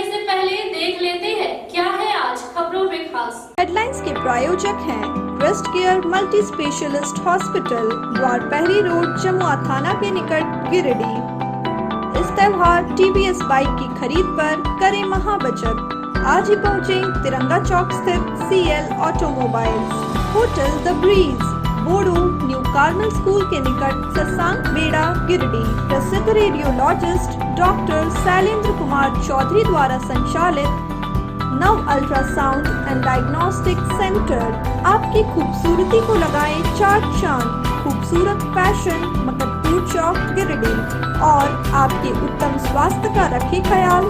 से पहले देख लेते हैं क्या है आज खबरों में खास। हेडलाइंस के प्रायोजक हैं Quest Care multi specialist hospital, Dwarpahari road, Jamua थाना के निकट, गिरिडीह। इस त्योहार टीवीएस बाइक की खरीद पर करें महाबचत। आज ही पहुँचे तिरंगा चौक स्थित CL automobiles, hotel the breeze, Bodo new Carmel school के निकट, ससांग बेड़ा, गिरिडीह। प्रसिद्ध रेडियोलॉजिस्ट डॉक्टर शैलेंद्र कुमार चौधरी द्वारा संचालित नव अल्ट्रासाउंड एंड डायग्नोस्टिक सेंटर आपकी खूबसूरती को लगाए चार चांद। खूबसूरत फैशन, मकतपुर चौक, गिरिडीह। और आपके उत्तम स्वास्थ्य का रखे ख्याल,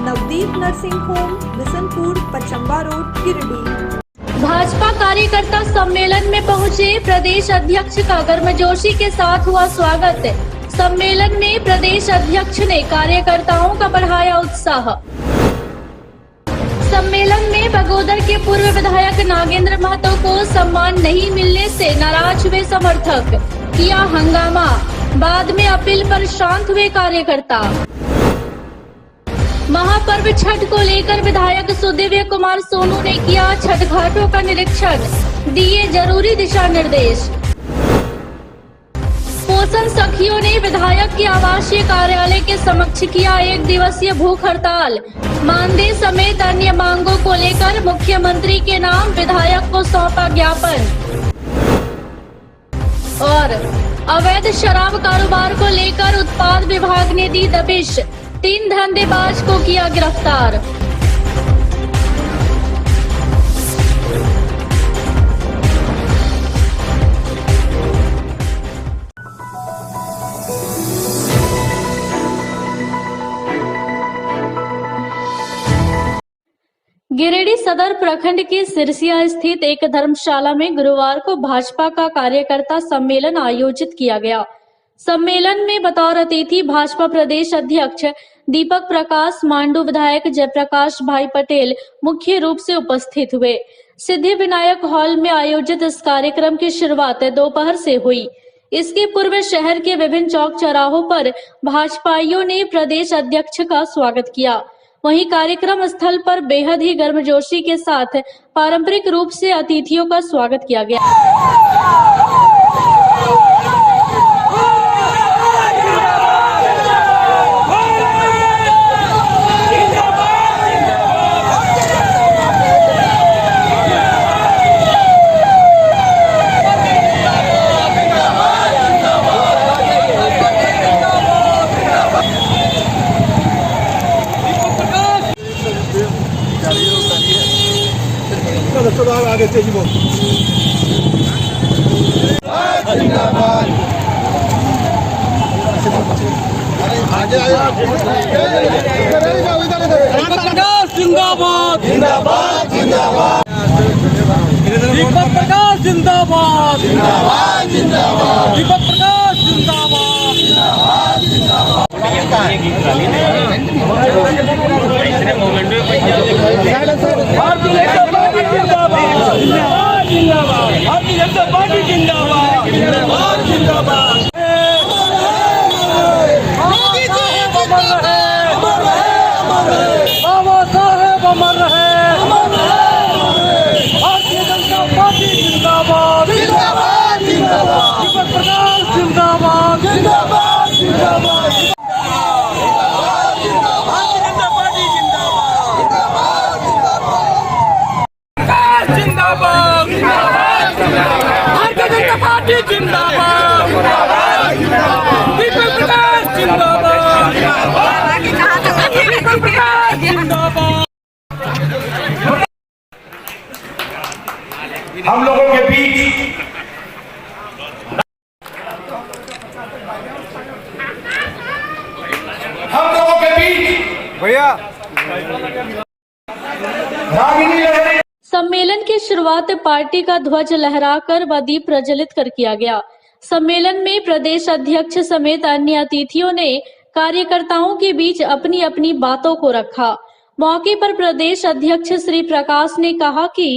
Navdeep nursing home, Bishanpur, Pachamba road, Giridih. Bhajpa कार्यकर्ता सम्मेलन में पहुंचे प्रदेश अध्यक्ष का गर्मजोशी के साथ हुआ स्वागत। सम्मेलन में प्रदेश अध्यक्ष ने कार्यकर्ताओं का बढ़ाया उत्साह। सम्मेलन में बगोदर के पूर्व विधायक नागेंद्र महतो को सम्मान नहीं मिलने से नाराज हुए समर्थक, किया हंगामा। बाद में अपील पर शांत हुए कार्यकर्ता। महापर्व छठ को लेकर विधायक सुदिव्य कुमार सोनू ने किया छठ घाटों का निरीक्षण, दिए जरूरी दिशा निर्देश। पोषण सखियों ने विधायक के आवासीय कार्यालय के समक्ष किया 1 दिवसीय भूख हड़ताल। मानदेय समेत अन्य मांगों को लेकर मुख्यमंत्री के नाम विधायक को सौंपा ज्ञापन। और अवैध शराब कारोबार को लेकर उत्पाद विभाग ने दी दबिश, 3 धंधेबाज को किया गिरफ्तार। गिरिडीह सदर प्रखंड के सिरसिया स्थित एक धर्मशाला में गुरुवार को भाजपा का कार्यकर्ता सम्मेलन आयोजित किया गया। सम्मेलन में बतौर अतिथि भाजपा प्रदेश अध्यक्ष दीपक प्रकाश मांडू, विधायक जयप्रकाश भाई पटेल मुख्य रूप से उपस्थित हुए। सिद्धि विनायक हॉल में आयोजित इस कार्यक्रम की शुरुआत दोपहर से हुई। इसके पूर्व शहर के विभिन्न चौक चौराहों पर भाजपाइयों ने प्रदेश अध्यक्ष का स्वागत किया। वहीं कार्यक्रम स्थल पर बेहद ही गर्मजोशी के साथ पारंपरिक रूप से अतिथियों का स्वागत किया गया। आगे तेजी बोल। जिंदाबाद। जिंदाबाद जिंदाबाद जिंदाबाद। दीपक प्रकाश जिंदाबाद जिंदाबाद जिंदाबाद। दीपक प्रकाश जिंदाबाद जिंदाबाद जिंदाबाद। भारतीय जनता पार्टी जिंदाबाद जिंदाबाद जिंदाबाद। मोदी साहेब अमर रहे, अमर रहे, अमर रहे। बाबा साहेब अमर रहे, अमर रहे। भारतीय जनता पार्टी जिंदाबाद जिंदाबाद जिंदाबाद। दीपक प्रकाश जिंदाबाद जिंदाबाद जिंदाबाद। हम लोगों के बीच भैया सम्मेलन की शुरुआत पार्टी का ध्वज लहराकर व दीप प्रज्वलित कर किया गया। सम्मेलन में प्रदेश अध्यक्ष समेत अन्य अतिथियों ने कार्यकर्ताओं के बीच अपनी अपनी बातों को रखा। मौके पर प्रदेश अध्यक्ष श्री प्रकाश ने कहा कि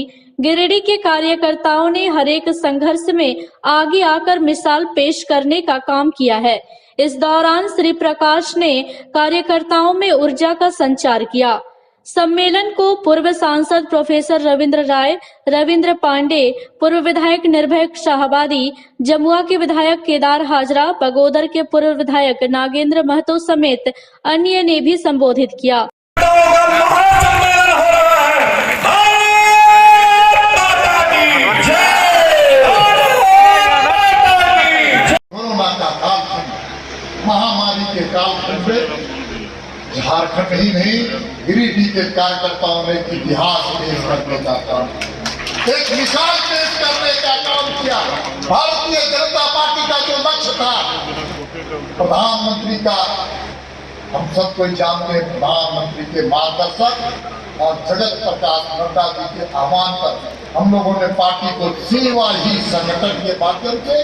गिरिडीह के कार्यकर्ताओं ने हरेक संघर्ष में आगे आकर मिसाल पेश करने का काम किया है। इस दौरान श्री प्रकाश ने कार्यकर्ताओं में ऊर्जा का संचार किया। सम्मेलन को पूर्व सांसद प्रोफेसर रविंद्र राय, रविंद्र पांडे, पूर्व विधायक निर्भय शाहबादी, जमुआ के विधायक केदार हाजरा, बगोदर के पूर्व विधायक नागेंद्र महतो समेत अन्य ने भी संबोधित किया। महामारी के कालखंड में झारखंड ही नहीं गिरिडीह के कार्यकर्ताओं ने इतिहास पेश करने का काम, एक मिसाल पेश करने का काम किया। भारतीय जनता पार्टी का जो लक्ष्य था, प्रधानमंत्री का, हम सब कोई जानते हैं, प्रधानमंत्री के मार्गदर्शक और जगत प्रकाश नड्डा जी के आह्वान पर हम लोगों ने पार्टी को सेवा ही संगठन के माध्यम से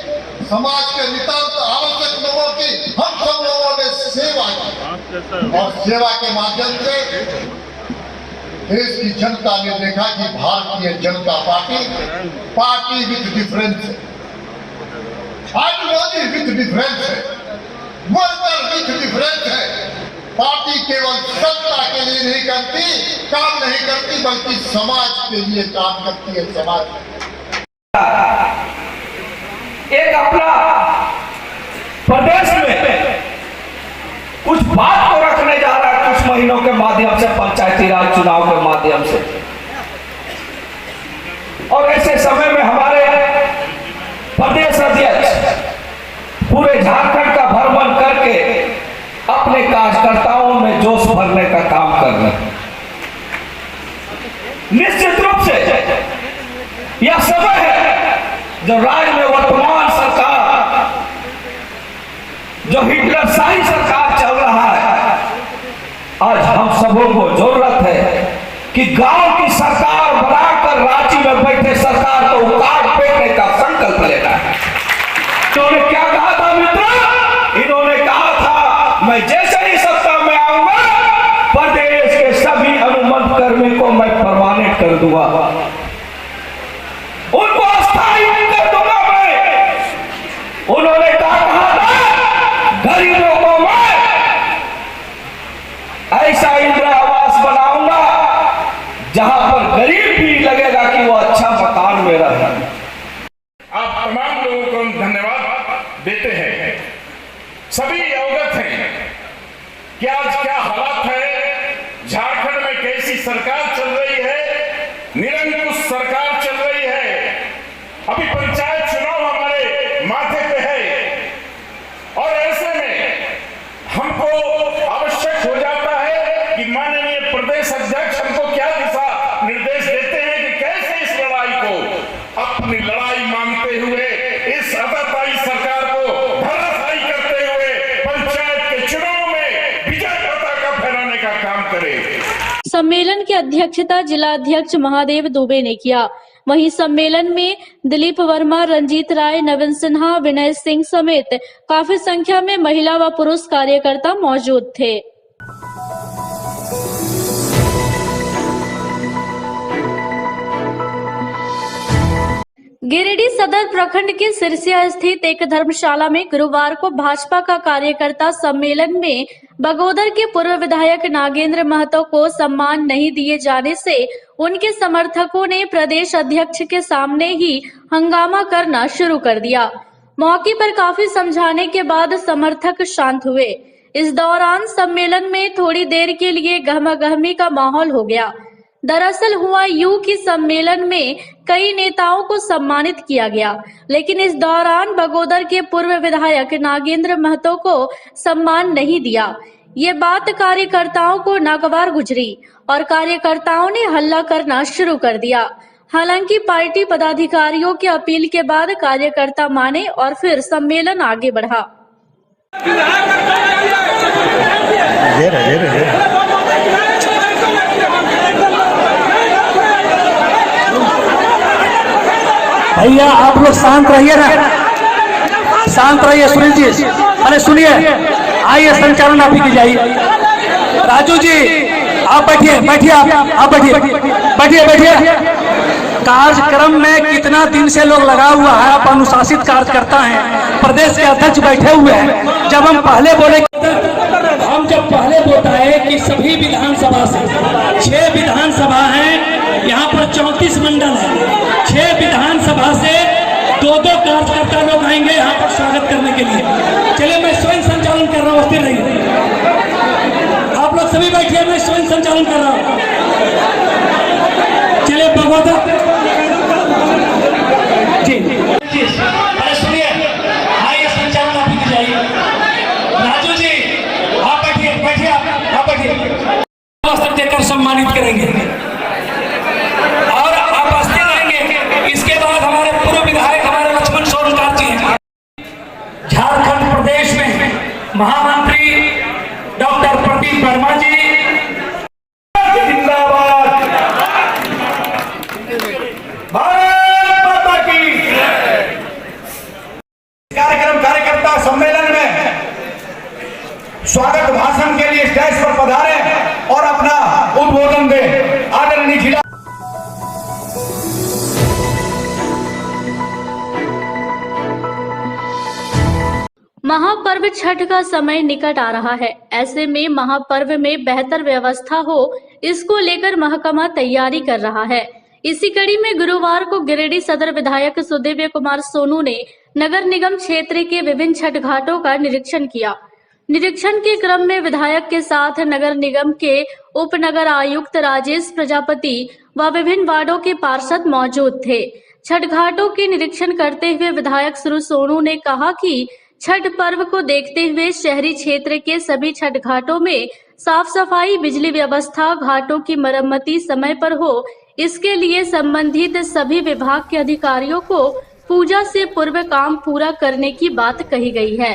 समाज के नितांत आवश्यक लोगों की हम सब लोगों ने सेवा की और सेवा के माध्यम से देश की जनता ने देखा कि Bharatiya Janata party with difference है, आइडियोलॉजी विद डिफरेंस है, वर्कर विद डिफरेंस है। पार्टी केवल सत्ता के लिए नहीं करती, काम नहीं करती, बल्कि समाज के लिए काम करती है। समाज एक अपना प्रदेश में कुछ बात को रखने जा रहा है कुछ महीनों के माध्यम से, पंचायती राज चुनाव के माध्यम से। और ऐसे समय में हमारे प्रदेश अध्यक्ष पूरे झारखंड का भ्रमण करके अपने कार्यकर्ताओं में जोश भरने का काम कर रहे हैं। निश्चित रूप से यह समय है जो राज्य में वर्तमान सरकार, जो हिटलरशाही सरकार चल रहा है, आज हम सबों को जरूरत है कि गांव की सरकार बनाकर रांची में बैठे सरकार को उखाड़ फेंकने का संकल्प लेना है। इन्होंने क्या कहा था मित्र? इन्होंने कहा था मैं जैसे ही सत्ता में आऊंगा प्रदेश के सभी अनुबंध कर्मी को मैं परमानेंट कर दूंगा, उनको अस्थायी कर दूंगा मैं। उन्होंने कहा था गरीबों को मैं ऐसा इंदिरा आवास बनाऊंगा जहां पर गरीब भी लगेगा कि वो अच्छा मकान मेरा है। आप तमाम लोगों को हम धन्यवाद देते हैं। सभी अवगत हैं कि आज क्या हालात है, झारखंड में कैसी सरकार चल रही है, निरंकुश सरकार चल रही है। अभी पंचायत चुनाव हमारे माथे पे है और ऐसे में हमको आवश्यक हो जाता है कि माननीय प्रदेश अध्यक्ष हमको क्या दिशा निर्देश देते हैं कि कैसे इस लड़ाई को, अपनी लड़ाई मानते हुए, इस आताताई सरकार को धराशायी करते हुए पंचायत के चुनाव में विजय पताका फहराने का काम करें। सम्मेलन की अध्यक्षता जिला अध्यक्ष महादेव दुबे ने किया। वहीं सम्मेलन में दिलीप वर्मा, रंजीत राय, नवीन सिन्हा, विनय सिंह समेत काफी संख्या में महिला व पुरुष कार्यकर्ता मौजूद थे। गिरिडीह सदर प्रखंड के सिरसिया स्थित एक धर्मशाला में गुरुवार को भाजपा का कार्यकर्ता सम्मेलन में बगोदर के पूर्व विधायक नागेंद्र महतो को सम्मान नहीं दिए जाने से उनके समर्थकों ने प्रदेश अध्यक्ष के सामने ही हंगामा करना शुरू कर दिया। मौके पर काफी समझाने के बाद समर्थक शांत हुए। इस दौरान सम्मेलन में थोड़ी देर के लिए गहमागहमी का माहौल हो गया। दरअसल हुआ यूं कि सम्मेलन में कई नेताओं को सम्मानित किया गया, लेकिन इस दौरान बगोदर के पूर्व विधायक नागेंद्र महतो को सम्मान नहीं दिया। ये बात कार्यकर्ताओं को नागवार गुजरी और कार्यकर्ताओं ने हल्ला करना शुरू कर दिया। हालांकि पार्टी पदाधिकारियों की अपील के बाद कार्यकर्ता माने और फिर सम्मेलन आगे बढ़ा। भैया आप लोग शांत रहिए ना, शांत रहिए। सुनील जी, अरे सुनिए, आइए संचालन आप ही की जाइए। राजू जी आप बैठिए, बैठिए, आप बैठिए। कार्यक्रम में कितना दिन से लोग लगा हुआ है, आप अनुशासित कार्यकर्ता हैं, प्रदेश के अध्यक्ष बैठे हुए हैं। जब हम पहले बताए कि सभी विधानसभा से 6 विधानसभा हैं, यहाँ पर 34 मंडल है। 6 विधानसभा से 2-2 कार्यकर्ता लोग आएंगे यहाँ पर स्वागत करने के लिए। चलिए मैं स्वयं संचालन कर रहा हूँ, स्थिर रहिए। आप लोग सभी बैठिए, मैं स्वयं संचालन कर रहा हूँ। चलिए भगवत जी अरे सुनिए, आइए संचालन आप ही जाइए। राजू जी आप बैठिए आप बैठिए। वस्त्र देकर सम्मानित करेंगे और आप हंसते रहेंगे। इसके बाद हमारे पूर्व विधायक हमारे लक्ष्मण सोनकार जी हैं। झारखंड प्रदेश में महामंत्री डॉक्टर प्रदीप वर्मा जी जिंदाबाद। भारत माता की। कार्यक्रम कार्यकर्ता सम्मेलन में स्वागत भाषण के लिए स्टेज पर पधारे और अपना उद्बोधन दें। आदरणीय जिला महापर्व छठ का समय निकट आ रहा है। ऐसे में महापर्व में बेहतर व्यवस्था हो, इसको लेकर महकमा तैयारी कर रहा है। इसी कड़ी में गुरुवार को गिरिडीह सदर विधायक सुदेव्य कुमार सोनू ने नगर निगम क्षेत्र के विभिन्न छठ घाटों का निरीक्षण किया। निरीक्षण के क्रम में विधायक के साथ नगर निगम के उप नगर आयुक्त राजेश प्रजापति व विभिन्न वार्डों के पार्षद मौजूद थे। छठ घाटों के निरीक्षण करते हुए विधायक श्री सोनू ने कहा कि छठ पर्व को देखते हुए शहरी क्षेत्र के सभी छठ घाटों में साफ सफाई, बिजली व्यवस्था, घाटों की मरम्मति समय पर हो, इसके लिए संबंधित सभी विभाग के अधिकारियों को पूजा से पूर्व काम पूरा करने की बात कही गई है।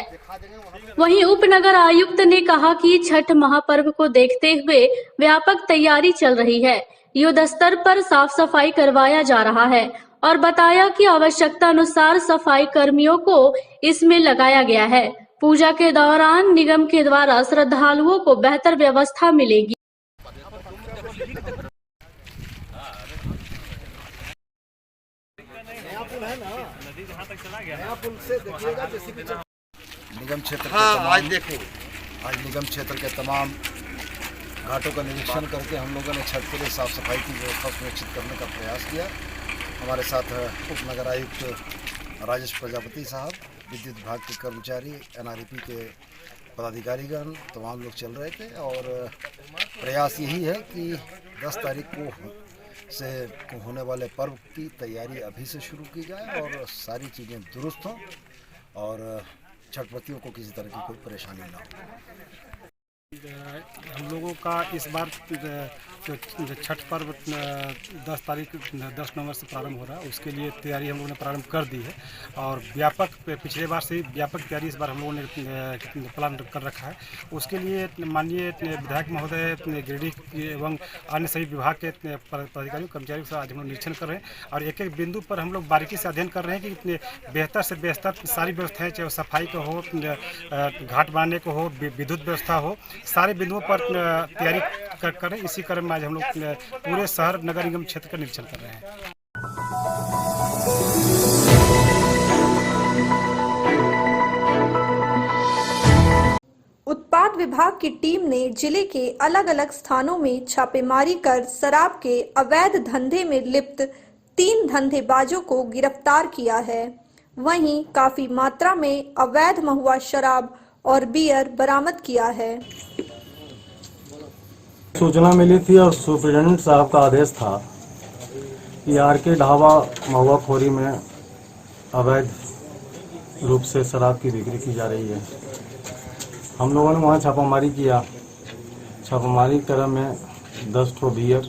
वहीं उप नगर आयुक्त ने कहा कि छठ महापर्व को देखते हुए व्यापक तैयारी चल रही है। युद्ध स्तर पर साफ सफाई करवाया जा रहा है और बताया कि आवश्यकता अनुसार सफाई कर्मियों को इसमें लगाया गया है। पूजा के दौरान निगम के द्वारा श्रद्धालुओं को बेहतर व्यवस्था मिलेगी। निगम क्षेत्र आज निगम क्षेत्र के तमाम घाटों का निरीक्षण करके हम लोगों ने छठ के लिए साफ सफाई की व्यवस्था सुनिश्चित करने का प्रयास किया। हमारे साथ उप नगर आयुक्त राजेश प्रजापति साहब, विद्युत विभाग के कर्मचारी, NREP के पदाधिकारीगण तमाम लोग चल रहे थे और प्रयास यही है कि 10 तारीख को होने वाले पर्व की तैयारी अभी से शुरू की जाए और सारी चीज़ें दुरुस्त हों और छठपतियों को किसी तरह की कोई परेशानी ना हो। हम लोगों का इस बार जो छठ पर्व 10 नवंबर से प्रारंभ हो रहा है, उसके लिए तैयारी हम लोगों ने प्रारंभ कर दी है और व्यापक पिछले बार से व्यापक तैयारी इस बार हम लोगों ने प्लान कर रखा है। उसके लिए माननीय विधायक महोदय गिरिडीह एवं अन्य सभी विभाग के पदाधिकारियों कर्मचारियों से आज हम लोग निरीक्षण कर रहे हैं और एक एक बिंदु पर हम लोग बारीकी से अध्ययन कर रहे हैं कि बेहतर से बेहतर सारी व्यवस्थाएँ, चाहे सफाई का हो, घाट बनाने को हो, विद्युत व्यवस्था हो, सारे बिंदुओं पर तैयारी कर रहे हैं। इसी क्रम में आज हम लोग पूरे शहर नगर निगम क्षेत्र का निरीक्षण कर रहे हैं। उत्पाद विभाग की टीम ने जिले के अलग अलग स्थानों में छापेमारी कर शराब के अवैध धंधे में लिप्त 3 धंधेबाजों को गिरफ्तार किया है। वहीं काफी मात्रा में अवैध महुआ शराब और बियर बरामद किया है। सूचना मिली थी और सुप्रिटेंडेंट साहब का आदेश था कि RK ढाबा महुआखोरी में अवैध रूप से शराब की बिक्री की जा रही है। हम लोगों ने वहाँ छापामारी किया। छापामारी क्रम में 10 ठो बियर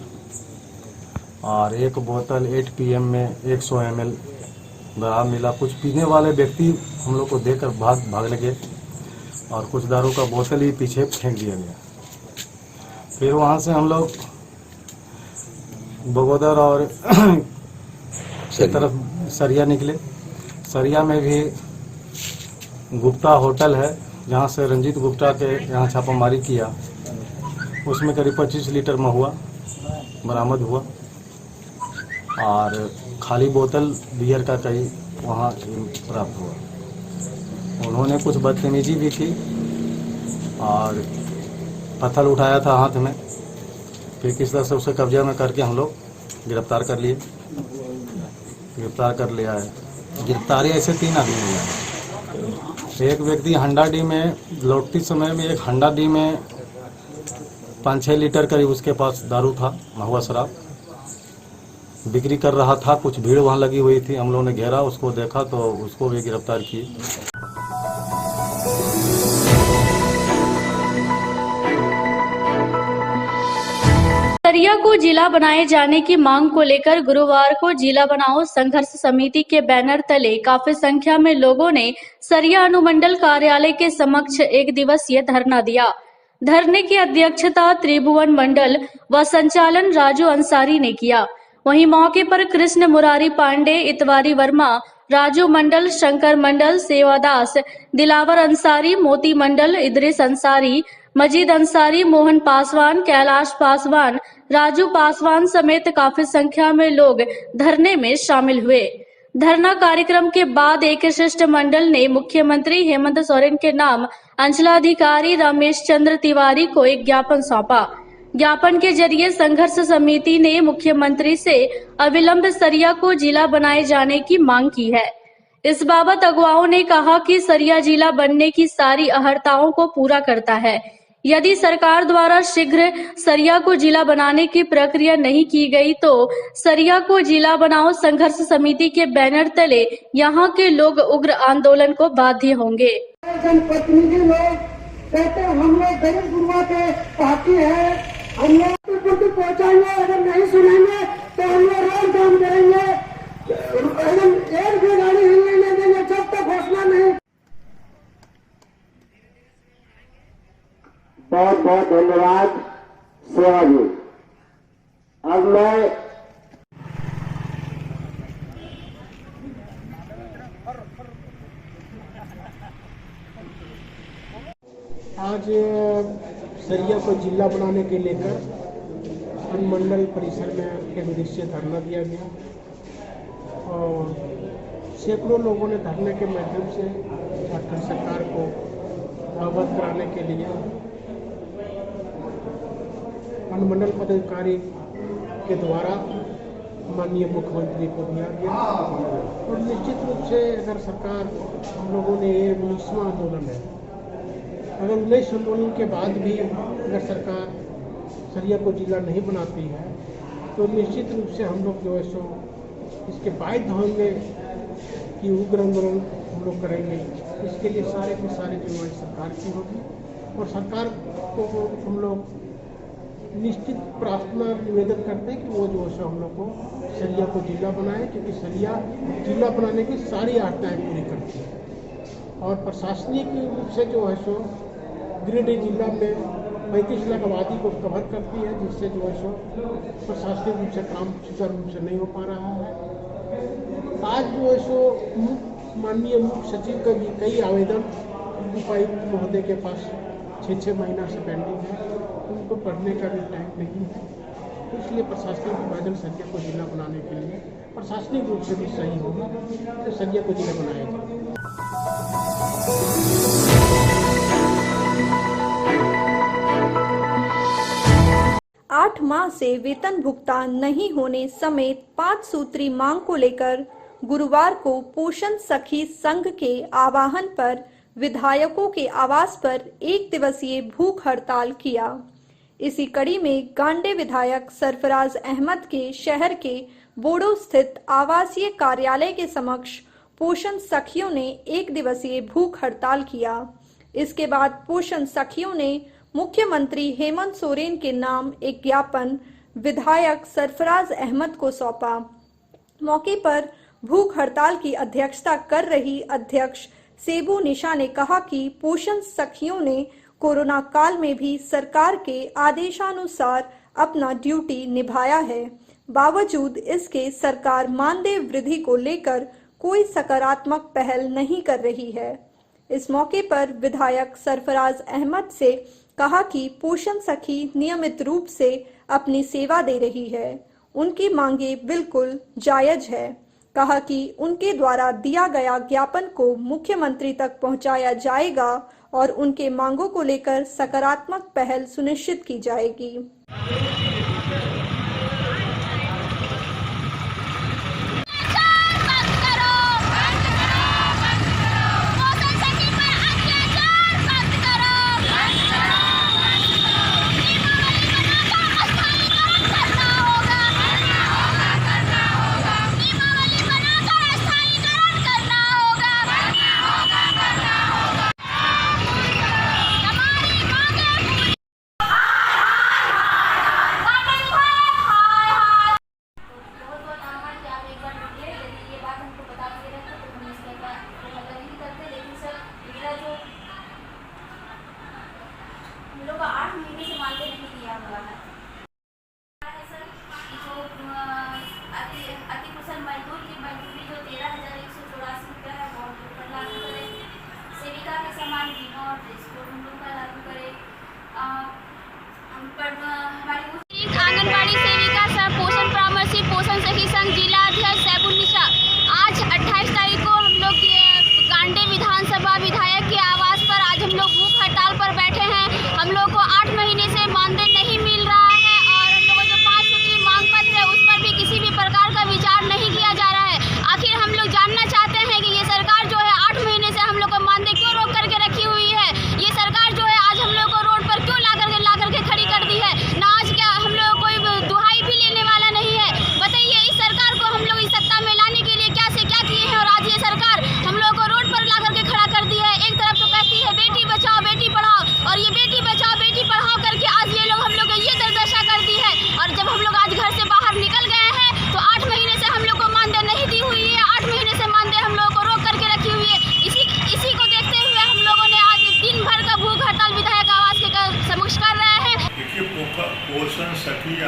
और 1 बोतल 8 PM में 100 ml दरार मिला। कुछ पीने वाले व्यक्ति हम लोग को देखकर भाग लगे और कुछ दारू का बोतल ही पीछे फेंक दिया गया। फिर वहाँ से हम लोग बगोदर और की तरफ सरिया निकले। सरिया में भी गुप्ता होटल है, जहाँ से रंजीत गुप्ता के यहाँ छापामारी किया। उसमें करीब 25 लीटर महुआ बरामद हुआ और खाली बोतल बियर का कई वहाँ प्राप्त हुआ। उन्होंने कुछ बदतमीजी भी की और पत्थर उठाया था हाथ में। फिर किस तरह से उसे कब्जे में करके हम लोग गिरफ्तार कर लिया है। गिरफ्तारी ऐसे 3 आदमी हुए हैं। एक व्यक्ति हंडाडी में लौटती समय में एक हंडाडी में 5-6 लीटर करीब उसके पास दारू था, महुआ शराब बिक्री कर रहा था। कुछ भीड़ वहाँ लगी हुई थी, हम लोगों ने घेरा, उसको देखा तो उसको भी गिरफ्तार किए। सरिया को जिला बनाए जाने की मांग को लेकर गुरुवार को जिला बनाओ संघर्ष समिति के बैनर तले काफी संख्या में लोगों ने सरिया अनुमंडल कार्यालय के समक्ष 1 दिवसीय धरना दिया। धरने की अध्यक्षता त्रिभुवन मंडल व संचालन राजू अंसारी ने किया। वहीं मौके पर कृष्ण मुरारी पांडे, इतवारी वर्मा, राजू मंडल, शंकर मंडल, सेवादास, दिलावर अंसारी, मोती मंडल, इदरिस अंसारी, मजीद अंसारी, मोहन पासवान, कैलाश पासवान, राजू पासवान समेत काफी संख्या में लोग धरने में शामिल हुए। धरना कार्यक्रम के बाद एक शिष्टमंडल ने मुख्यमंत्री हेमंत सोरेन के नाम अंचलाधिकारी रमेश चंद्र तिवारी को एक ज्ञापन सौंपा। ज्ञापन के जरिए संघर्ष समिति ने मुख्यमंत्री से अविलंब सरिया को जिला बनाए जाने की मांग की है। इस बाबत अगुवाओं ने कहा कि सरिया जिला बनने की सारी अहर्ताओं को पूरा करता है। यदि सरकार द्वारा शीघ्र सरिया को जिला बनाने की प्रक्रिया नहीं की गई तो सरिया को जिला बनाओ संघर्ष समिति के बैनर तले यहां के लोग उग्र आंदोलन को बाध्य होंगे। जनप्रतिनिधि लोग कहते हम लोग गरीब गुरुआ के पार्टी है, हम लोग पहुँचाएंगे, अगर नहीं सुनेंगे तो हम लोग रोड जाम करेंगे, एक भी गाड़ी हिलने नहीं देंगे जब तक घोषणा नहीं। बहुत बहुत धन्यवाद सेवा जी। अब मैं आज सरिया को जिला बनाने के लेकर अनुमंडल परिसर में एक दिवसीय धरना दिया गया और सैकड़ों लोगों ने धरने के माध्यम से झारखंड सरकार को अवगत कराने के लिए अनुमंडल पदाधिकारी के द्वारा माननीय मुख्यमंत्री को दिया गया। और निश्चित रूप से अगर सरकार, हम लोगों ने ये 19वां आंदोलन है, अगर 19 आंदोलन के बाद भी अगर सरकार सरिया को जिला नहीं बनाती है तो निश्चित रूप से हम लोग जो है सो इसके बाध्य होंगे कि उग्र आंदोलन हम लोग करेंगे। इसके लिए सारे के सारे जिम्मेदारी सरकार की होगी और सरकार को हम लोग निश्चित प्रार्थना निवेदन करते हैं कि वो जो है हम लोग को सरिया को जिला बनाए, क्योंकि सरिया जिला बनाने की सारी आर्ताएँ पूरी करती है। और प्रशासनिक रूप से जो है सो गिरिडीह जिला में 35 लाख आबादी को कवर करती है, जिससे जो है सो प्रशासनिक रूप से काम सुचारू रूप से नहीं हो पा रहा है। आज जो है सो माननीय मुख्य सचिव का भी कई आवेदन उपायुक्त महोदय के पास 6-6 महीना से पेंडिंग है, उनको पढ़ने का भी टाइम नहीं है। इसलिए प्रशासनिक विभाजन सरिया को जिला बनाने के लिए प्रशासनिक रूप से भी सही होगा तो सरिया को जिला बनाया जाए। 8 माह से वेतन भुगतान नहीं होने समेत 5 सूत्री मांग को लेकर गुरुवार को पोषण सखी संघ के आह्वान पर विधायकों के आवास पर 1 दिवसीय भूख हड़ताल किया। इसी कड़ी में गांडे विधायक सरफराज अहमद के शहर के बोड़ो स्थित आवासीय कार्यालय के समक्ष पोषण सखियों ने 1 दिवसीय भूख हड़ताल किया। इसके बाद पोषण सखियों ने मुख्यमंत्री हेमंत सोरेन के नाम एक ज्ञापन विधायक सरफराज अहमद को सौंपा। मौके पर भूख हड़ताल की अध्यक्षता कर रही अध्यक्ष सेबू निशा ने कहा कि पोषण सखियों ने कोरोना काल में भी सरकार के आदेशानुसार अपना ड्यूटी निभाया है। बावजूद इसके सरकार मानदेय वृद्धि को लेकर कोई सकारात्मक पहल नहीं कर रही है। इस मौके पर विधायक सरफराज अहमद से कहा कि पोषण सखी नियमित रूप से अपनी सेवा दे रही है, उनकी मांगे बिल्कुल जायज है। कहा कि उनके द्वारा दिया गया ज्ञापन को मुख्यमंत्री तक पहुंचाया जाएगा और उनके मांगों को लेकर सकारात्मक पहल सुनिश्चित की जाएगी।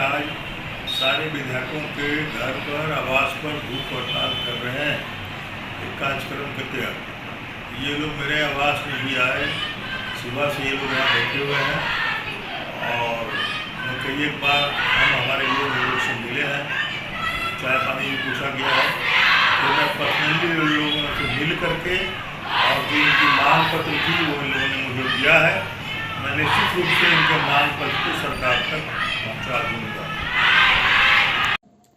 आज सारे विधायकों के घर पर आवास पर भूख हड़ताल कर रहे हैं एक कार्यक्रम के तहत। ये लोग मेरे आवास में भी आए, सुबह से ये लोग यहाँ बैठे हुए हैं और कई एक बार हमारे लोग से मिले हैं, चाय पानी भी पूछा गया है। तो मैं पर्सनली उन लोगों से मिल करके और जो इनकी मांग पत्र थी वो इन लोगों ने मुझे दिया है, मैं निश्चित रूप से इनके मांग पत्र को सरकार तक पहुँचा दूँगा।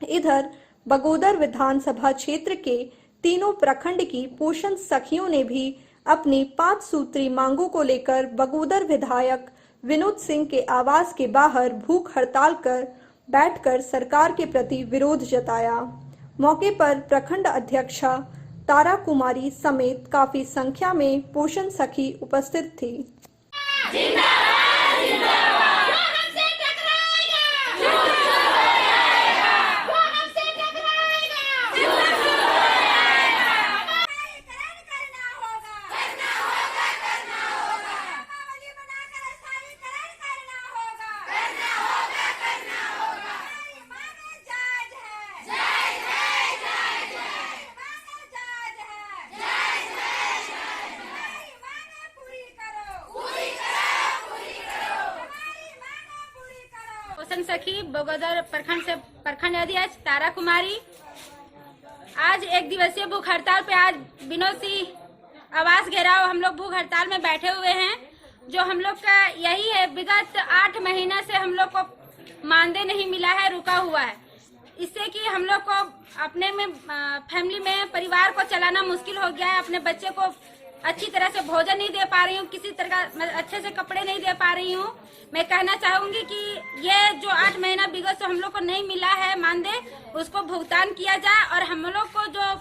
इधर बगोदर विधानसभा क्षेत्र के तीनों प्रखंड की पोषण सखियों ने भी अपनी 5 सूत्री मांगों को लेकर बगोदर विधायक विनोद सिंह के आवास के बाहर भूख हड़ताल कर बैठकर सरकार के प्रति विरोध जताया। मौके पर प्रखंड अध्यक्षा तारा कुमारी समेत काफी संख्या में पोषण सखी उपस्थित थी। पोषण सखी बगोदर प्रखंड अध्यक्ष तारा कुमारी आज एक दिवसीय भूख हड़ताल पे आज विनोद सिंह आवास घेराव हम लोग भूख हड़ताल में बैठे हुए हैं। जो हम लोग का यही है, विगत 8 महीना से हम लोग को मानदेय नहीं मिला है, रुका हुआ है। इससे कि हम लोग को अपने में फैमिली में परिवार को चलाना मुश्किल हो गया है। अपने बच्चे को अच्छी तरह से भोजन नहीं दे पा रही हूँ, किसी तरह अच्छे से कपड़े नहीं दे पा रही हूँ। मैं कहना चाहूंगी कि ये जो 8 महीना विगत से हम लोग को नहीं मिला है मानदेय, उसको भुगतान किया जाए। और हम लोग को जो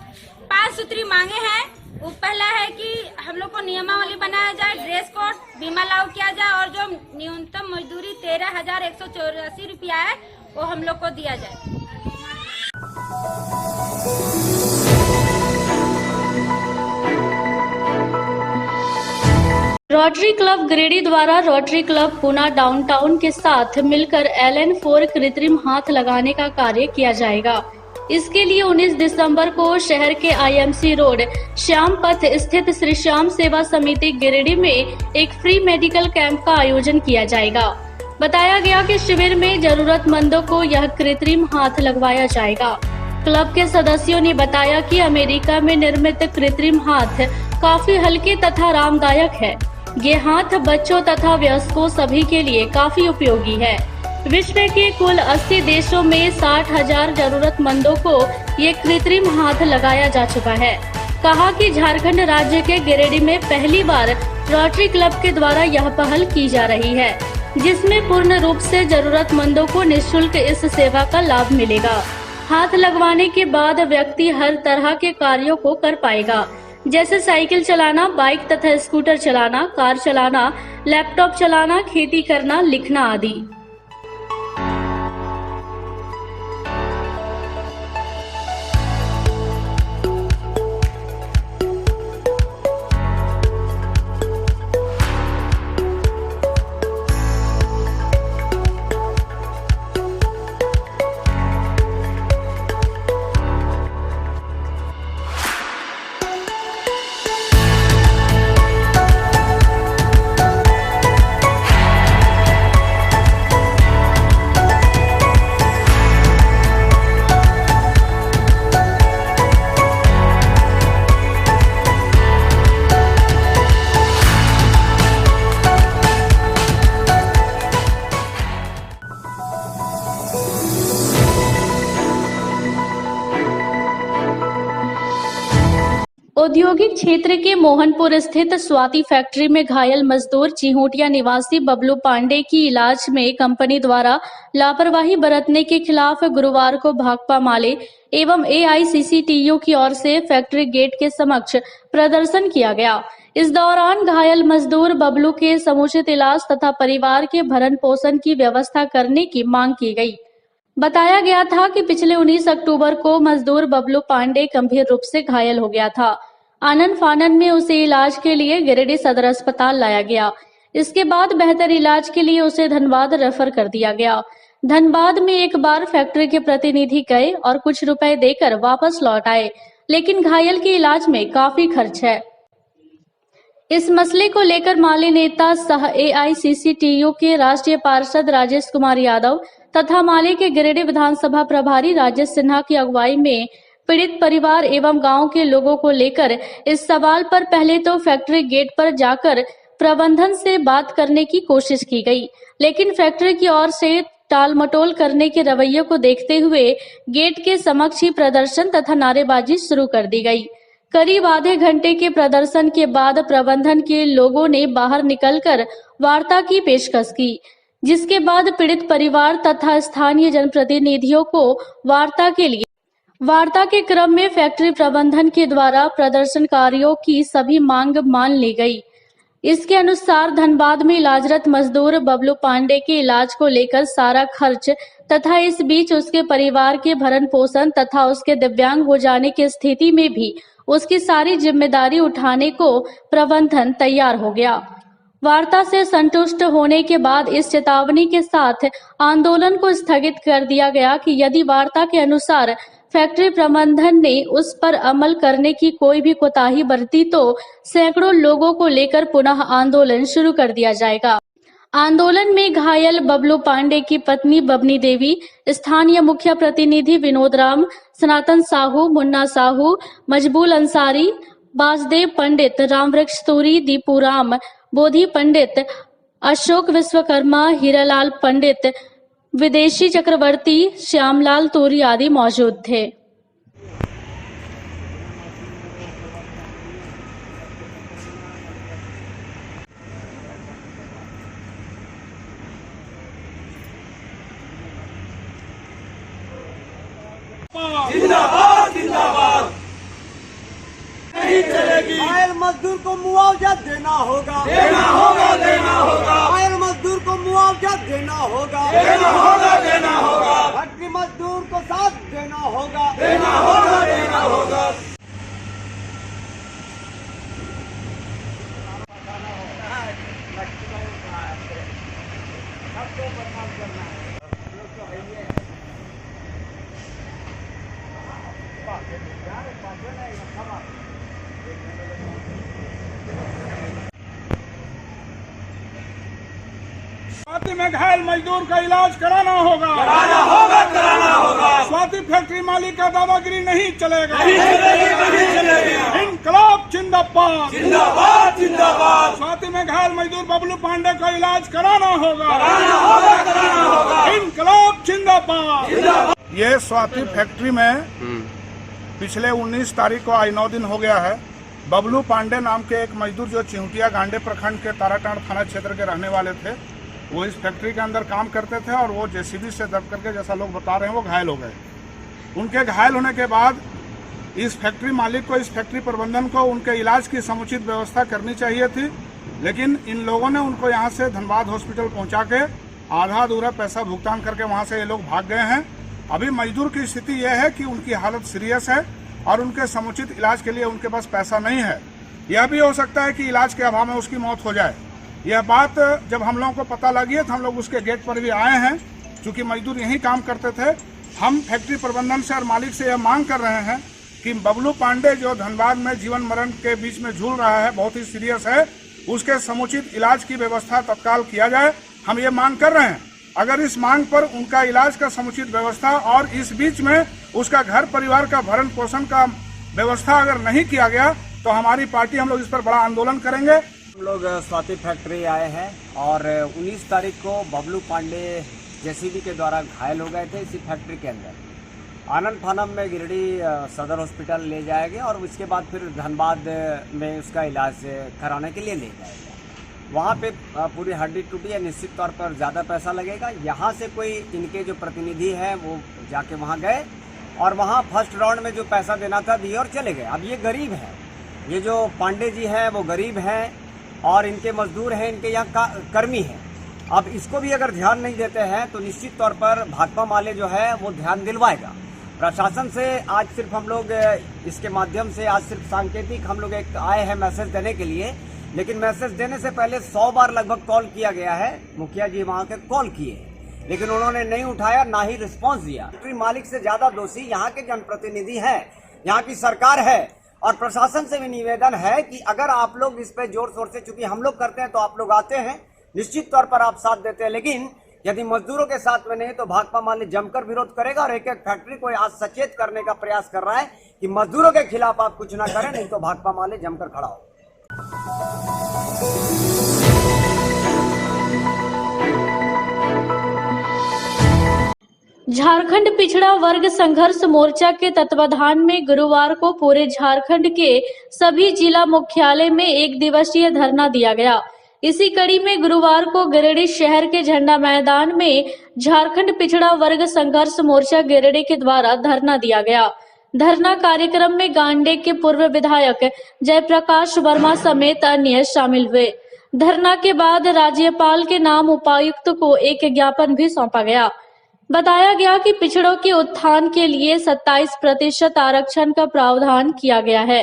5 सूत्री मांगे हैं, वो पहला है कि हम लोग को नियमावली बनाया जाए, ड्रेस कोड, बीमा लागू किया जाए और जो न्यूनतम मजदूरी 13,184 रुपया है वो हम लोग को दिया जाए। रोटरी क्लब गिरिडीह द्वारा रोटरी क्लब पुना डाउनटाउन के साथ मिलकर LN4 कृत्रिम हाथ लगाने का कार्य किया जाएगा। इसके लिए 19 दिसंबर को शहर के IMC रोड श्याम पथ स्थित श्री श्याम सेवा समिति गिरिडीह में एक फ्री मेडिकल कैंप का आयोजन किया जाएगा। बताया गया कि शिविर में जरूरतमंदों को यह कृत्रिम हाथ लगवाया जाएगा। क्लब के सदस्यों ने बताया कि अमेरिका में निर्मित कृत्रिम हाथ काफी हल्के तथा आरामदायक है। ये हाथ बच्चों तथा वयस्कों सभी के लिए काफी उपयोगी है। विश्व के कुल 80 देशों में 60,000 जरूरतमंदों को ये कृत्रिम हाथ लगाया जा चुका है। कहा कि झारखंड राज्य के गिरिडीह में पहली बार रोटरी क्लब के द्वारा यह पहल की जा रही है, जिसमें पूर्ण रूप से जरूरतमंदों को निःशुल्क इस सेवा का लाभ मिलेगा। हाथ लगवाने के बाद व्यक्ति हर तरह के कार्यों को कर पाएगा, जैसे साइकिल चलाना, बाइक तथा स्कूटर चलाना, कार चलाना, लैपटॉप चलाना, खेती करना, लिखना आदि। औद्योगिक क्षेत्र के मोहनपुर स्थित स्वाति फैक्ट्री में घायल मजदूर चिहुटिया निवासी बबलू पांडे की इलाज में कंपनी द्वारा लापरवाही बरतने के खिलाफ गुरुवार को भाकपा माले एवं AICCTU की ओर से फैक्ट्री गेट के समक्ष प्रदर्शन किया गया। इस दौरान घायल मजदूर बबलू के समुचित इलाज तथा परिवार के भरण पोषण की व्यवस्था करने की मांग की गई। बताया गया था कि पिछले 19 अक्टूबर को मजदूर बबलू पांडे गंभीर रूप से घायल हो गया था। आनन फानन में उसे इलाज के लिए गिरिडीह सदर अस्पताल लाया गया। इसके बाद बेहतर इलाज के लिए उसे धनबाद रेफर कर दिया गया। धनबाद में एक बार फैक्ट्री के प्रतिनिधि गए और कुछ रुपए देकर वापस लौट आए, लेकिन घायल के इलाज में काफी खर्च है। इस मसले को लेकर माले नेता सह AICCTU के राष्ट्रीय पार्षद राजेश कुमार यादव तथा माले के गिरिडीह विधानसभा प्रभारी राजेश सिन्हा की अगुवाई में पीड़ित परिवार एवं गांव के लोगों को लेकर इस सवाल पर पहले तो फैक्ट्री गेट पर जाकर प्रबंधन से बात करने की कोशिश की गई, लेकिन फैक्ट्री की ओर से टालमटोल करने के रवैये को देखते हुए गेट के समक्ष ही प्रदर्शन तथा नारेबाजी शुरू कर दी गई। करीब आधे घंटे के प्रदर्शन के बाद प्रबंधन के लोगों ने बाहर निकलकर वार्ता की पेशकश की, जिसके बाद पीड़ित परिवार तथा स्थानीय जनप्रतिनिधियों को वार्ता के क्रम में फैक्ट्री प्रबंधन के द्वारा प्रदर्शनकारियों की सभी मांग मान ली गई। इसके अनुसार धनबाद में इलाजरत मजदूर बबलू पांडे के इलाज को लेकर सारा खर्च तथा इस बीच उसके परिवार के भरण पोषण तथा उसके दिव्यांग हो जाने की स्थिति में भी उसकी सारी जिम्मेदारी उठाने को प्रबंधन तैयार हो गया। वार्ता से संतुष्ट होने के बाद इस चेतावनी के साथ आंदोलन को स्थगित कर दिया गया कि यदि वार्ता के अनुसार फैक्ट्री प्रबंधन ने उस पर अमल करने की कोई भी कोताही बरती तो सैकड़ों लोगों को लेकर पुनः आंदोलन शुरू कर दिया जाएगा। आंदोलन में घायल बबलू पांडे की पत्नी बबनी देवी, स्थानीय मुखिया प्रतिनिधि विनोद राम, सनातन साहू, मुन्ना साहू, मजबूल अंसारी, बासदेव पंडित, रामवृक्ष तूरी, दीपू राम, बोधी पंडित, अशोक विश्वकर्मा, हीरालाल पंडित, विदेशी चक्रवर्ती, श्यामलाल तूरी आदि मौजूद थे। जिंदाबाद जिंदाबाद नहीं चलेगी। घायल मजदूर को मुआवजा देना होगा, देना होगा, देना होगा। घायल मजदूर को मुआवजा देना होगा, देना होगा, देना होगा। फैक्ट्री मजदूर को साथ देना होगा, देना होगा, देना होगा। स्वाति में घायल मजदूर का इलाज कराना होगा, कराना होगा, कराना होगा। स्वाति फैक्ट्री मालिक का दादागिरी नहीं चलेगा, नहीं चलेगी, नहीं चलेगी। इनकलाब जिंदाबाद, जिंदाबाद जिंदाबाद। स्वाति में घायल मजदूर बबलू पांडे का इलाज कराना होगा, कराना होगा, कराना होगा। इनकलाब जिंदाबाद, जिंदाबाद। ये स्वाति फैक्ट्री में पिछले 19 तारीख को आज 9 दिन हो गया है। बबलू पांडे नाम के एक मजदूर जो चिहुटिया गांडे प्रखंड के ताराटांड़ थाना क्षेत्र के रहने वाले थे, वो इस फैक्ट्री के अंदर काम करते थे और वो जेसीबी से दब करके, जैसा लोग बता रहे हैं, वो घायल हो गए। उनके घायल होने के बाद इस फैक्ट्री मालिक को, इस फैक्ट्री प्रबंधन को उनके इलाज की समुचित व्यवस्था करनी चाहिए थी, लेकिन इन लोगों ने उनको यहाँ से धनबाद हॉस्पिटल पहुँचा के आधा अधूरा पैसा भुगतान करके वहाँ से ये लोग भाग गए हैं। अभी मजदूर की स्थिति यह है कि उनकी हालत सीरियस है और उनके समुचित इलाज के लिए उनके पास पैसा नहीं है। यह भी हो सकता है कि इलाज के अभाव में उसकी मौत हो जाए। यह बात जब हम लोगों को पता लगी है तो हम लोग उसके गेट पर भी आए हैं। चूंकि मजदूर यहीं काम करते थे, हम फैक्ट्री प्रबंधन से और मालिक से यह मांग कर रहे हैं कि बबलू पांडे जो धनबाद में जीवन मरण के बीच में झूल रहा है, बहुत ही सीरियस है, उसके समुचित इलाज की व्यवस्था तत्काल किया जाए। हम ये मांग कर रहे हैं। अगर इस मांग पर उनका इलाज का समुचित व्यवस्था और इस बीच में उसका घर परिवार का भरण पोषण का व्यवस्था अगर नहीं किया गया तो हमारी पार्टी, हम लोग इस पर बड़ा आंदोलन करेंगे। हम लोग स्वाति फैक्ट्री आए हैं और 19 तारीख को बबलू पांडे जेसीबी के द्वारा घायल हो गए थे इसी फैक्ट्री के अंदर। आनंद फानम में गिरिडीह सदर हॉस्पिटल ले जाएंगे और उसके बाद फिर धनबाद में उसका इलाज कराने के लिए ले जाएंगे। वहाँ पे पूरी हड्डी टूटी है, निश्चित तौर पर ज़्यादा पैसा लगेगा। यहाँ से कोई इनके जो प्रतिनिधि हैं वो जाके वहाँ गए और वहाँ फर्स्ट राउंड में जो पैसा देना था दिए और चले गए। अब ये गरीब है, ये जो पांडे जी हैं वो गरीब हैं और इनके मजदूर हैं, इनके यहाँ कर्मी हैं। अब इसको भी अगर ध्यान नहीं देते हैं तो निश्चित तौर पर भाकपा माले जो है वो ध्यान दिलवाएगा प्रशासन से। आज सिर्फ हम लोग इसके माध्यम से आज सिर्फ सांकेतिक हम लोग एक आए हैं मैसेज देने के लिए, लेकिन मैसेज देने से पहले 100 बार लगभग कॉल किया गया है। मुखिया जी वहाँ के कॉल किए, लेकिन उन्होंने नहीं उठाया, ना ही रिस्पॉन्स दिया। फैक्ट्री मालिक से ज्यादा दोषी यहाँ के जनप्रतिनिधि हैं, यहाँ की सरकार है। और प्रशासन से भी निवेदन है कि अगर आप लोग इस पे जोर शोर से, चूंकि हम लोग करते हैं तो आप लोग आते हैं, निश्चित तौर पर आप साथ देते हैं, लेकिन यदि मजदूरों के साथ में नहीं तो भाकपा माले जमकर विरोध करेगा। और एक एक फैक्ट्री को आज सचेत करने का प्रयास कर रहा है कि मजदूरों के खिलाफ आप कुछ ना करें, नहीं तो भाकपा माले जमकर खड़ा हो। झारखंड पिछड़ा वर्ग संघर्ष मोर्चा के तत्वाधान में गुरुवार को पूरे झारखंड के सभी जिला मुख्यालय में 1 दिवसीय धरना दिया गया। इसी कड़ी में गुरुवार को गिरिडीह शहर के झंडा मैदान में झारखंड पिछड़ा वर्ग संघर्ष मोर्चा गिरिडीह के द्वारा धरना दिया गया। धरना कार्यक्रम में गांडेय के पूर्व विधायक जयप्रकाश वर्मा समेत अन्य शामिल हुए। धरना के बाद राज्यपाल के नाम उपायुक्त को एक ज्ञापन भी सौंपा गया। बताया गया कि पिछड़ों के उत्थान के लिए 27% आरक्षण का प्रावधान किया गया है।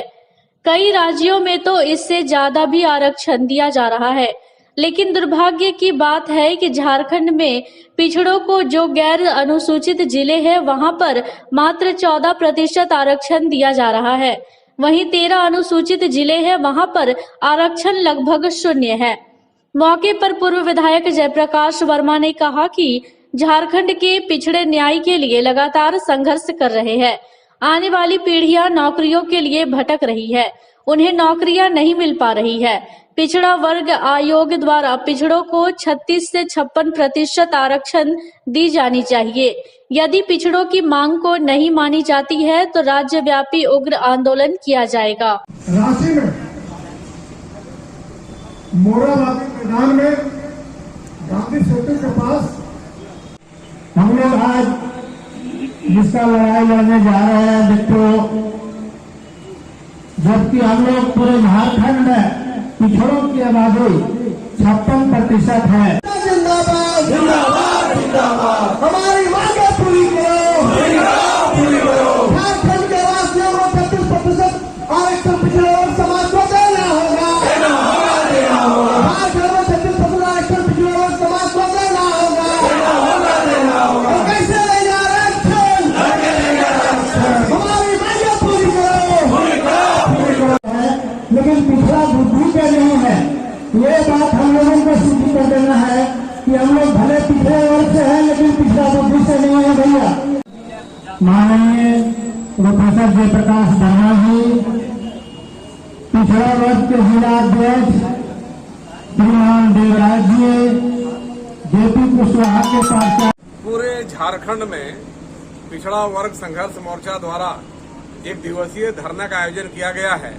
कई राज्यों में तो इससे ज्यादा भी आरक्षण दिया जा रहा है, लेकिन दुर्भाग्य की बात है कि झारखंड में पिछड़ों को जो गैर अनुसूचित जिले हैं वहां पर मात्र 14% आरक्षण दिया जा रहा है। वहीं 13 अनुसूचित जिले हैं, वहां पर आरक्षण लगभग 0 है। मौके पर पूर्व विधायक जयप्रकाश वर्मा ने कहा कि झारखंड के पिछड़े न्याय के लिए लगातार संघर्ष कर रहे हैं। आने वाली पीढ़ियां नौकरियों के लिए भटक रही है, उन्हें नौकरियां नहीं मिल पा रही है। पिछड़ा वर्ग आयोग द्वारा पिछड़ों को 36 से 56% आरक्षण दी जानी चाहिए। यदि पिछड़ों की मांग को नहीं मानी जाती है तो राज्यव्यापी उग्र आंदोलन किया जाएगा। रांची में मोराबादी मैदान में गांधी सेतु के पास हम लोग आज जिसका लड़ाई लड़ने जा रहे हैं देखो, जबकि हम लोग पूरे झारखंड में पिछड़ों की आबादी 56% है। जिंदाबाद जिंदाबाद जिंदाबाद, हमारी मांगे पूरी करो, पूरी करो। झारखंड के वासियों को 36% आरक्षण पिछड़े वर्ग समाज को देना होगा, देना होगा, देना होगा। झारखंड में 36% आरक्षण पिछड़े वर्ग समाज को देना होगा, देना होगा, देना होगा। कैसे लेगा आरक्षण, हमारी मांगे पूरी करो, पूरी करो, पूरी करो। लेकिन पिछड़ा बुद्धि पे नहीं है, ये बात हम लोगों को सिद्ध कर देना है कि हम लोग भले पिछड़े वर्ग से हैं लेकिन पिछड़ा बुद्धि से नहीं है भैया। माननीय प्रोफेसर जयप्रकाश वर्मा जी, पिछड़ा वर्ग के जिला अध्यक्ष श्रीमान देवराज जी, जेपी कुशवाहा के पास पूरे झारखंड में पिछड़ा वर्ग संघर्ष मोर्चा द्वारा 1 दिवसीय धरना का आयोजन किया गया है।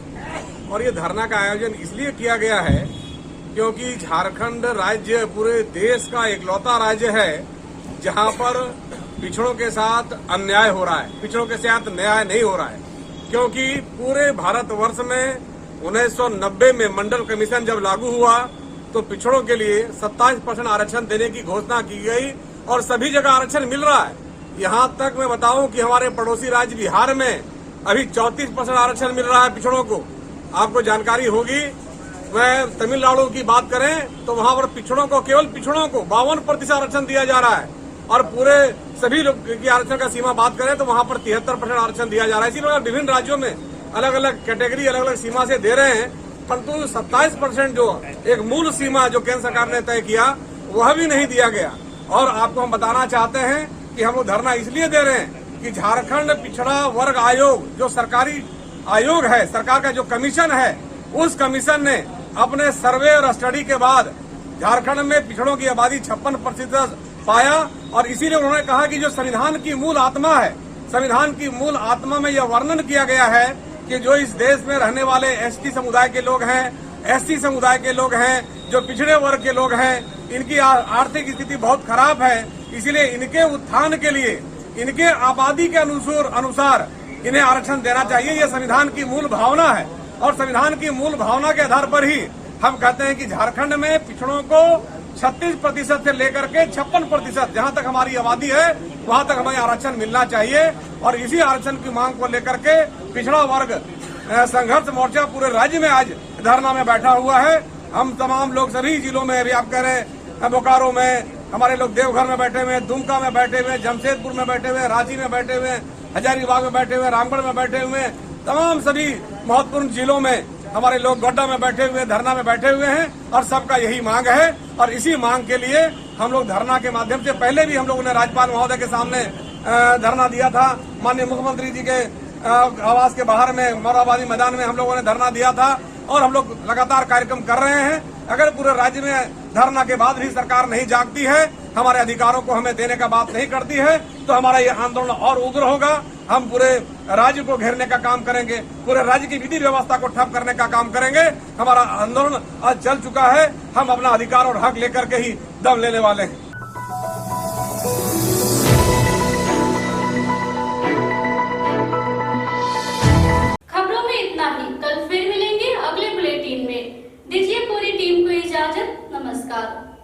और ये धरना का आयोजन इसलिए किया गया है क्योंकि झारखंड राज्य पूरे देश का इकलौता राज्य है जहां पर पिछड़ों के साथ अन्याय हो रहा है, पिछड़ों के साथ न्याय नहीं हो रहा है। क्योंकि पूरे भारतवर्ष में 1990 में मंडल कमीशन जब लागू हुआ तो पिछड़ों के लिए 27% आरक्षण देने की घोषणा की गई और सभी जगह आरक्षण मिल रहा है। यहाँ तक मैं बताऊं कि हमारे पड़ोसी राज्य बिहार में अभी 34% आरक्षण मिल रहा है पिछड़ों को। आपको जानकारी होगी, मैं तमिलनाडु की बात करें तो वहां पर पिछड़ों को, केवल पिछड़ों को 52% आरक्षण दिया जा रहा है। और पूरे सभी लोग की आरक्षण का सीमा बात करें तो वहां पर 73% आरक्षण दिया जा रहा है। इसी प्रकार विभिन्न राज्यों में अलग अलग कैटेगरी, अलग अलग सीमा से दे रहे हैं, परंतु 27% जो एक मूल सीमा जो केंद्र सरकार ने तय किया वह भी नहीं दिया गया। और आपको हम बताना चाहते हैं कि हम लोग धरना इसलिए दे रहे हैं कि झारखंड पिछड़ा वर्ग आयोग जो सरकारी आयोग है, सरकार का जो कमीशन है, उस कमीशन ने अपने सर्वे और स्टडी के बाद झारखंड में पिछड़ों की आबादी 56% पाया। और इसीलिए उन्होंने कहा कि जो संविधान की मूल आत्मा है, संविधान की मूल आत्मा में यह वर्णन किया गया है कि जो इस देश में रहने वाले एसटी समुदाय के लोग हैं, एससी समुदाय के लोग हैं, जो पिछड़े वर्ग के लोग हैं, इनकी आर्थिक स्थिति बहुत खराब है। इसीलिए इनके उत्थान के लिए, इनके आबादी के अनुसार इन्हें आरक्षण देना चाहिए। यह संविधान की मूल भावना है और संविधान की मूल भावना के आधार पर ही हम कहते हैं कि झारखंड में पिछड़ों को 36% से लेकर के 56%, जहां तक हमारी आबादी है वहां तक हमें आरक्षण मिलना चाहिए। और इसी आरक्षण की मांग को लेकर के पिछड़ा वर्ग संघर्ष मोर्चा पूरे राज्य में आज धरना में बैठा हुआ है। हम तमाम लोग सभी जिलों में, अभी आप कह रहे हैं बोकारो में, हमारे लोग देवघर में बैठे हुए हैं, दुमका में बैठे हुए हैं, जमशेदपुर में बैठे हुए हैं, रांची में बैठे हुए हैं, हजारीबाग में बैठे हुए हैं, रामगढ़ में बैठे हुए हैं, तमाम सभी महत्वपूर्ण जिलों में हमारे लोग गोड्डा में बैठे हुए, धरना में बैठे हुए हैं और सबका यही मांग है। और इसी मांग के लिए हम लोग धरना के माध्यम से पहले भी हम लोगों ने राज्यपाल महोदय के सामने धरना दिया था। माननीय मुख्यमंत्री जी के आवास के बाहर में मोराबादी मैदान में हम लोगों ने धरना दिया था और हम लोग लगातार कार्यक्रम कर रहे हैं। अगर पूरे राज्य में धरना के बाद भी सरकार नहीं जागती है, हमारे अधिकारों को हमें देने का बात नहीं करती है, तो हमारा ये आंदोलन और उग्र होगा। हम पूरे राज्य को घेरने का काम करेंगे, पूरे राज्य की विधि व्यवस्था को ठप करने का काम करेंगे। हमारा आंदोलन आज चल चुका है, हम अपना अधिकार और हक लेकर के ही दम लेने वाले हैं। खबरों में इतना ही, कल फिर मिलेंगे अगले बुलेटिन में। दीजिए पूरी टीम को इजाजत, नमस्कार।